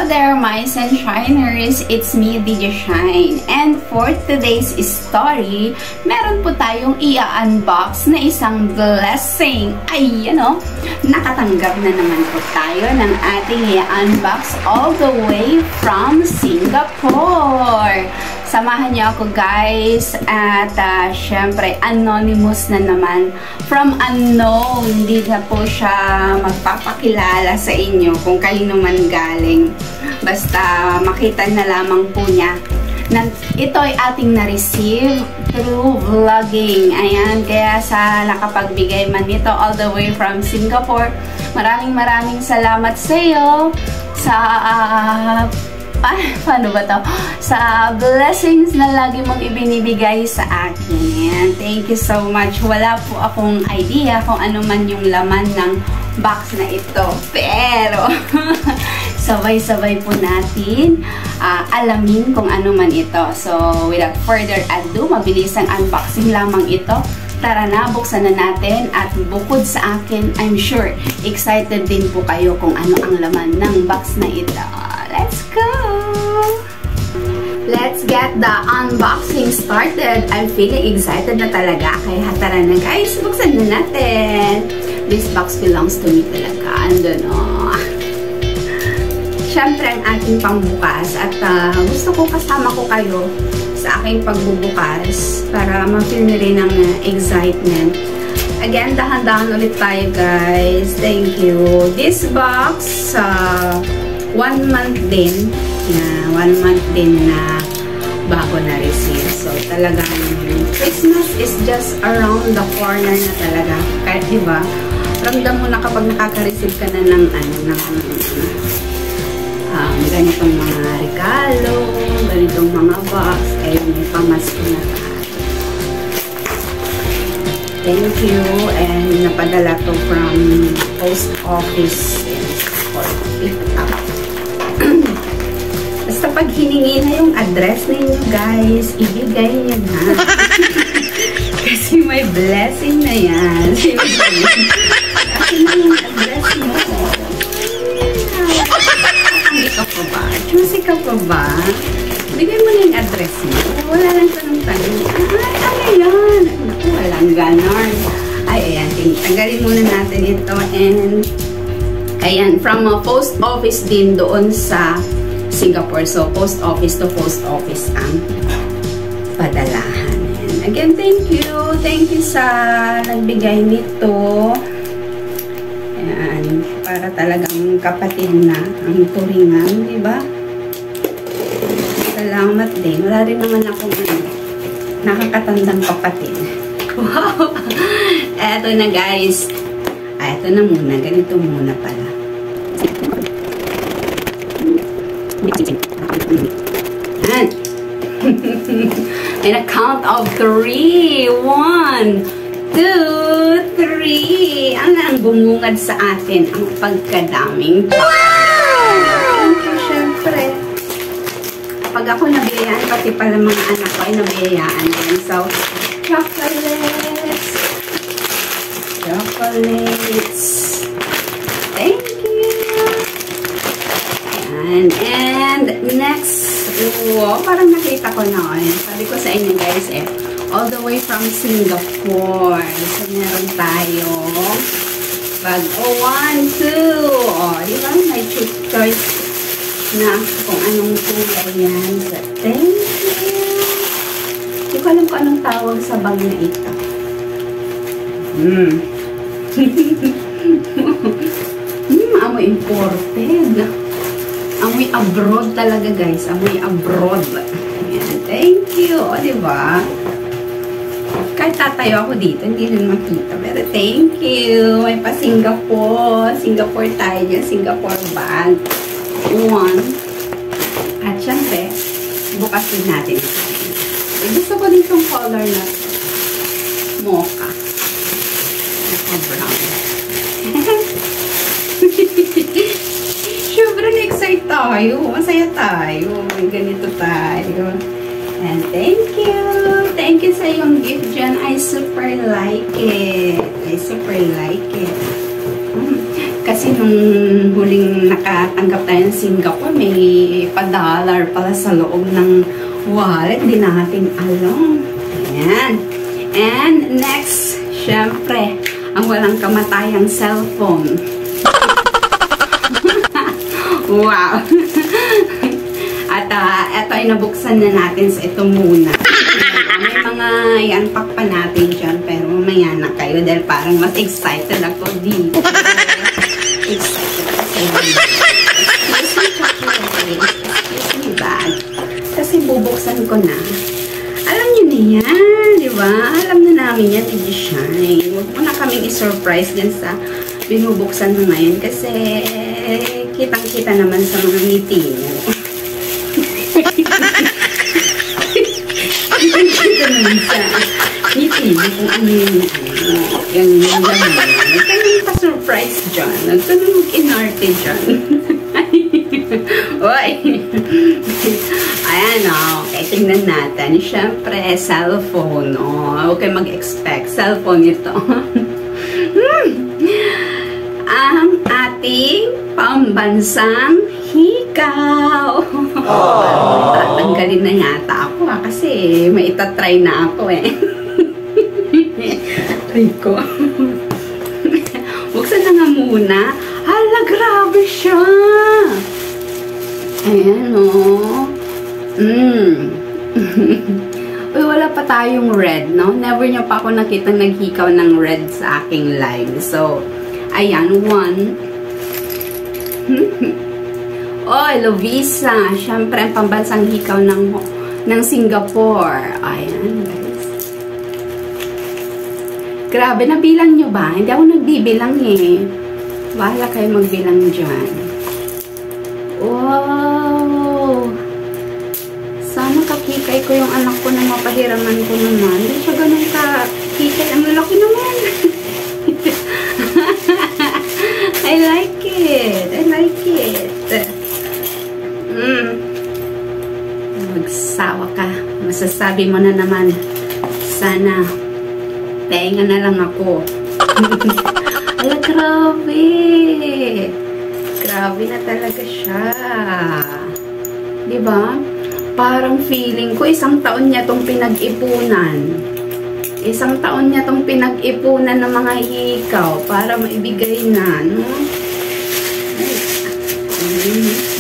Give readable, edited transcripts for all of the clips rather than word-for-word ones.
Hello there, my sunshiners! It's me, DJ Shine. And for today's story, meron po tayong i-unbox na isang blessing. Ay, nakatanggap na naman po tayo ng ating i-unbox all the way from Singapore. Samahan niyo ako, guys. At syempre, anonymous na naman. From unknown, hindi na po siya magpapakilala sa inyo kung kayo naman galing. Basta makita na lamang po niya na ito ay ating na-receive through vlogging. Ayan, kaya sa nakapagbigay man nito all the way from Singapore, maraming salamat sa iyo sa paano ba to? Sa blessings na lagi mong ibinibigay sa akin. Thank you so much. Wala po akong idea kung ano man yung laman ng box na ito. Pero, sabay-sabay po natin alamin kung ano man ito. So, without further ado, mabilis ang unboxing lamang ito. Tara na, buksan na natin. At bukod sa akin, I'm sure, excited din po kayo kung ano ang laman ng box na ito. Let's go! Let's get the unboxing started. I'm feeling excited na talaga. Kaya tara na, guys, buksan na natin. This box belongs to me talaga. Ando, no? Siyempre, ang ating pangbukas. At gusto ko kasama ko kayo sa aking pagbubukas para ma-feel nyo rin ang excitement. Again, dahan-dahan ulit tayo, guys. Thank you. This box, 1 month din. 1 month din na bago na-receive. So, talagang Christmas is just around the corner na talaga. Kahit, diba, ramdam mo na kapag nakaka-receive ka na ng ganitong mga regalo, ganitong mga box, ay may pamasko na lahat. Thank you, and napadala to from post office for pick up. Basta pag hiningi na yung address ninyo, guys, ibigay niyo na. Kasi may blessing na yan. Kasi na yung address mo. Ka pa ba? Choosy ka pa ba? Bigay mo na yung address mo. Wala lang tanong-tanong. Ay, ano yan? Naku, walang ganon. Ay, ayan. Tanggalin muna natin ito. And, ayan, from a post office din doon sa Singapore. So, post office to post office ang padalahan. And again, thank you. Thank you sa nagbigay nito. Ayan, para talagang kapatid na ang turingan, di ba? Salamat din. Wala rin naman akong nakakatandang kapatid. Wow! Eto na, guys. Eto na muna. Ganito muna pala. Ayan. In a count of 3. 1, 2, 3. Ang bumungad sa atin ang pagkadaming. Wow! Siyempre, pag ako nabiyayaan, pati pala mga anak ko ay nabiyayaan din. So, chocolates. Chocolates. Thank you. And next, wow, parang nakita ko na. Sabi ko sa inyo, guys, all the way from Singapore. So, meron tayo bag. 1, 2. Di ba? May choice na kung anong kulay yan. So, thank you. Hindi ko alam kung anong tawag sa bag na ito. Amoy imported. Amoy abroad talaga, guys. Amoy abroad. Ayan. Thank you. O, di ba? Kahit tatayo ako dito, hindi rin makita. Pero thank you. May pa Singapore. Singapore tayo dyan. Singapore bag. 1. At syempre, bukas din natin ito. Gusto ko din itong color na mocha. Mocha brown. Syempre, na-excite tayo. Masaya tayo. May ganito tayo. And thank you. Thank you sa yung gift dyan. I super like it. I super like it. Kasi nung huling nakatanggap tayo ng Singapore, may pa-dollar pala sa loob ng wallet. Di natin alam. Ayan. And next, syempre, ang walang kamatayang cellphone. Wow! At eto ay nabuksan na natin sa ito muna. May mga i-unpack pa natin dyan, pero mamaya na kayo dahil parang mas excited ako dito. Excited ako sa inyo. Excuse me, chocolate. Excuse me, bag. Kasi bubuksan ko na. Alam nyo na yan, di ba? Alam na namin yan, Digi Shine. Huwag mo na kaming i-surprise dyan sa binubuksan mo ngayon kasi kitang-kita naman sa mga meeting mo. Kitang-kita naman sa meeting mo kung ano yung laman. Huwag ka nang pa-surprise dyan. Huwag ka nang mag-inarte dyan. Uy! Ayan o. Okay, tingnan natin. Siyempre, cellphone. Huwag kayo mag-expect. Cellphone ito. Ang ating pambansang hikaw. Tatanggalin na yata ako kasi may itatry na ako eh. Rico. Buksan na nga muna. Hala, grabe siya. Ayan o. Uy, wala pa tayong red, no? Never niyo pa ako nakitang naghikaw ng red sa aking live. So, ayan, one. Oy, Lovisa. Siyempre, ang pambansang hikaw ng Singapore. Ayan, guys. Grabe, nabilang nyo ba? Hindi ako nagbibilang eh. Bahala kayo magbilang dyan. Wow! Sana kakikay ko yung anak ko na mapahiraman ko naman. Hindi siya ganun kakikay. Ang lalaki naman. I like it. I like it. Magsawa ka. Masasabi mo na naman. Sana pahinga na lang ako. Ala, grabe. Grabe na talaga siya. Diba? Parang feeling ko isang taon niya tong pinag-ipunan. Isang taon niya tong pinag-ipunan ng mga hikaw para maibigay na, no?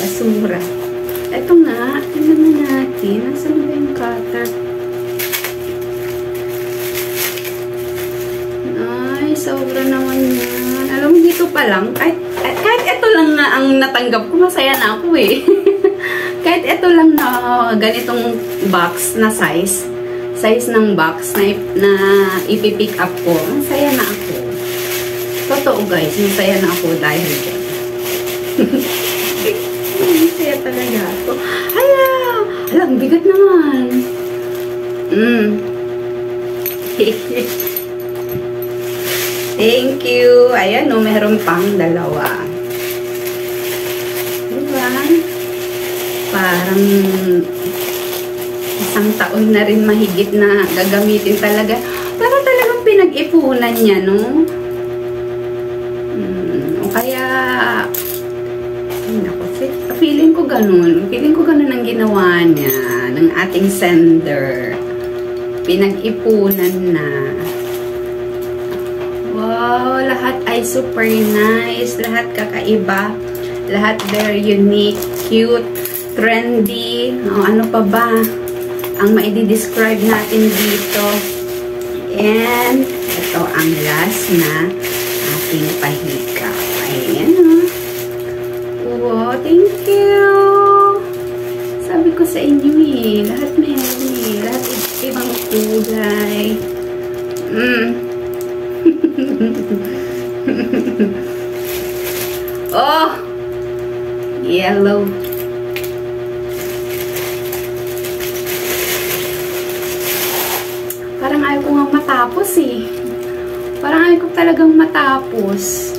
Basura. Ito nga, tingnan na natin. Nasaan ba yung cutter? Ay, sobra naman yan. Alam mo, dito pa lang, kahit ito lang nga ang natanggap ko, masaya na ako eh. Kahit ito lang na ganitong box na size ng box na ipipick up ko, masaya na ako. Totoo guys, masaya na ako dahil dyan. Masaya talaga ako. Hala! Hala, ang bigat naman. Thank you. Ayan o, meron pang dalawa. Diba? Parang isang taon na rin mahigit na gagamitin talaga. Para talagang pinag-ipunan niya, no? O kaya, feeling ko ganun. Feeling ko ganun ang ginawa niya ng ating sender. Pinag-ipunan na. Wow, lahat ay super nice. Lahat kakaiba. Lahat very unique, cute, trendy. Ano pa ba ang maidi-describe natin dito? And ito ang last na ating pahika. Ayan o. Wow, thank you. Sabi ko sa inyo eh, lahat meron eh. Lahat ibang kulay. Oh! Yellow. Parang ayaw ko nga matapos eh. Parang ayaw ko talagang matapos.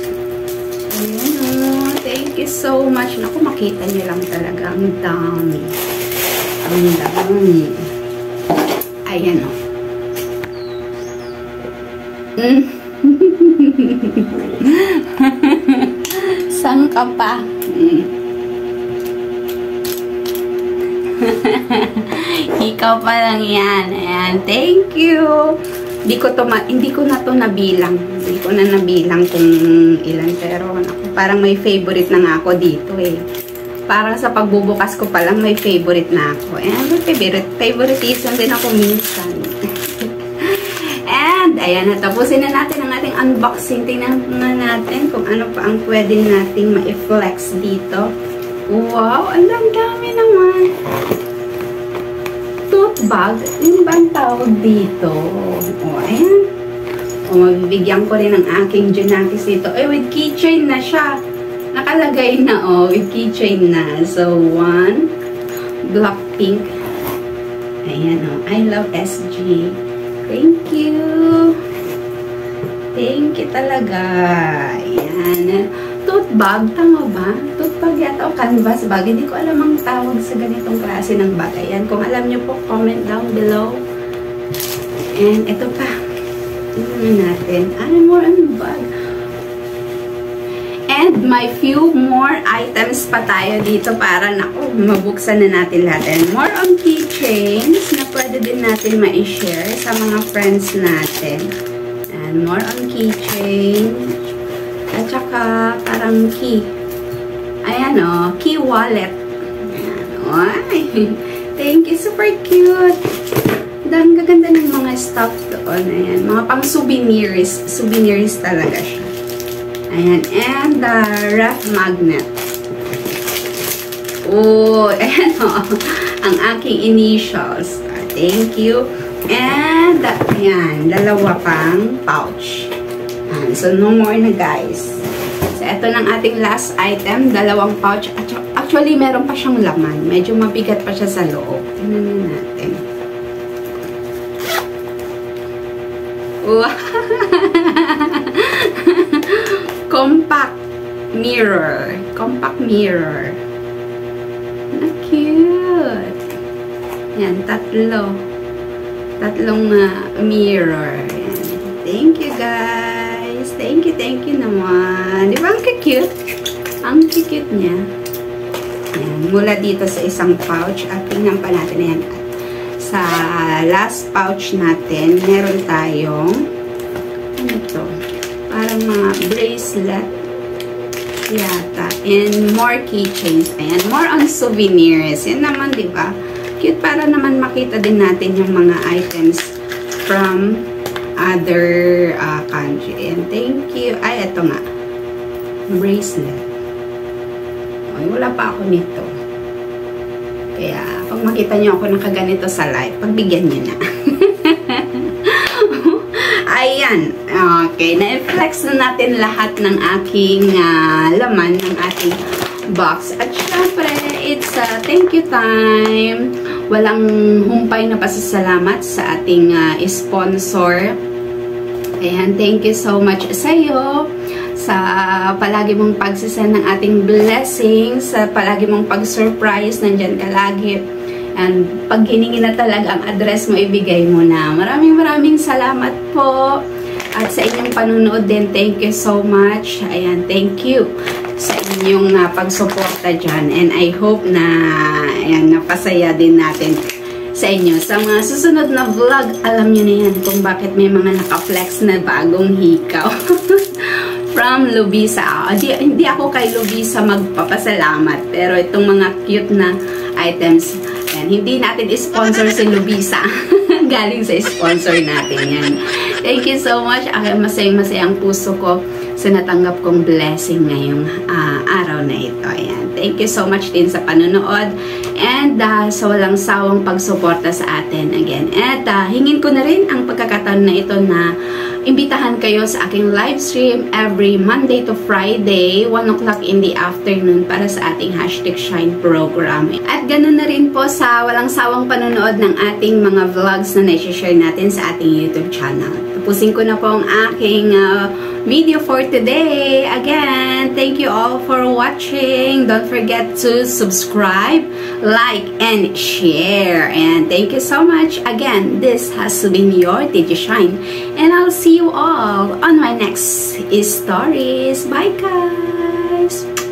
Ayan o. Thank you so much. Naku, makita niyo lang talaga. Ang dami. Ang dami. Ayan o. Saan ka pa? Ikaw pa lang yan. Ayan. Thank you. Hindi ko na to nabilang. Hindi ko na nabilang kung ilan. Pero parang may favorite na nga ako dito eh. Parang sa pagbubukas ko pa lang may favorite na ako. Ayan, may favoritism din ako minsan. And, ayan, natapusin na natin ang ating unboxing. Tingnan natin kung ano pa ang pwede nating ma-flex dito. Wow, ang dami naman. Tote bag. Yung ba ang tawag dito? O, ayan. O, mabibigyan ko rin ang aking Junakis dito. Eh, with keychain na siya. Nakalagay na, oh, with keychain na. So, one. Black pink. Ayan, oh. I love SG. Thank you. Thank you talaga. Ayan. Tote bag, tama ba? Tote bag yata o canvas bag. Hindi ko alam ang tawag sa ganitong klase ng bag. Ayan. Kung alam nyo po, comment down below. And ito pa. Tingnan natin. Ano more on bag? And may few more items pa tayo dito para naku, mabuksan na natin lahat. And more on keychains na pwede din natin ma-share sa mga friends natin. And more on keychain. At saka parang key. Ayan o, key wallet. Ayan o. Thank you, super cute. Ang gaganda ng mga stuff doon. Ayan, mga pang souvenirs. Souvenirs talaga siya. Ayan, and the ref magnet. Oh, ayan o. Ang aking initials. Thank you. And, ayan, dalawa pang pouch. So, no more na guys. So, ito ng ating last item. Dalawang pouch. Actually, meron pa siyang laman. Medyo mabigat pa siya sa loob. Tingnan natin. Wow! Compact mirror. Compact mirror. Na cute. Yan, tatlong mirror. Yan. Thank you guys. Thank you naman. Di ba ang cute? Ang cute niya. Yan, mula dito sa isang pouch. At tingnan pa natin yan. Sa last pouch natin, meron tayong ano to? Parang mga bracelet yata. And more keychains. Ayan. More on souvenirs. Yan naman, di ba? Cute para naman makita din natin yung mga items from other country. And thank you. Ay, ito nga. Bracelet. Ay, wala pa ako nito. Kaya, pag makita nyo ako nakaganito sa live, pagbigyan nyo na. Ayan. Okay. Na-flex na natin lahat ng aking laman ng ating box. At syempre, it's thank you time. Walang humpay na pasasalamat sa ating sponsor. Ayan. Thank you so much sa iyo. Sa palagi mong pagsisend ng ating blessings. Sa palagi mong pag-surprise. Nandyan ka lagi. And pag hiningi na talaga ang address mo, ibigay mo na. Maraming salamat po. At sa inyong panunood din, thank you so much. Ayan, thank you sa inyong pagsuporta dyan. And I hope na ayan, napasaya din natin sa inyo. Sa mga susunod na vlog, alam nyo na yan kung bakit may mga naka-flex na bagong hikaw. From Lubisa. Hindi ako kay Lubisa magpapasalamat. Pero itong mga cute na items, yan, hindi natin sponsor si Lubisa. Galing sa sponsor natin yan. Thank you so much. Masayang-masaya ang puso ko sa natanggap kong blessing ngayong araw na ito. Ayan. Thank you so much din sa panonood and sa walang sawang pagsuporta sa atin again. At hingin ko na rin ang pagkakataon na ito na imbitahan kayo sa aking live stream every Monday to Friday, 1 o'clock in the afternoon para sa ating #Shine program. At ganoon na rin po sa walang sawang panonood ng ating mga vlogs na na-share natin sa ating YouTube channel. Tapusin ko na po ang aking video for today. Again, thank you all for watching. Don't forget to subscribe, like, and share. And thank you so much. Again, this has been your DJ Shine. And I'll see you all on my next stories. Bye, guys! guys!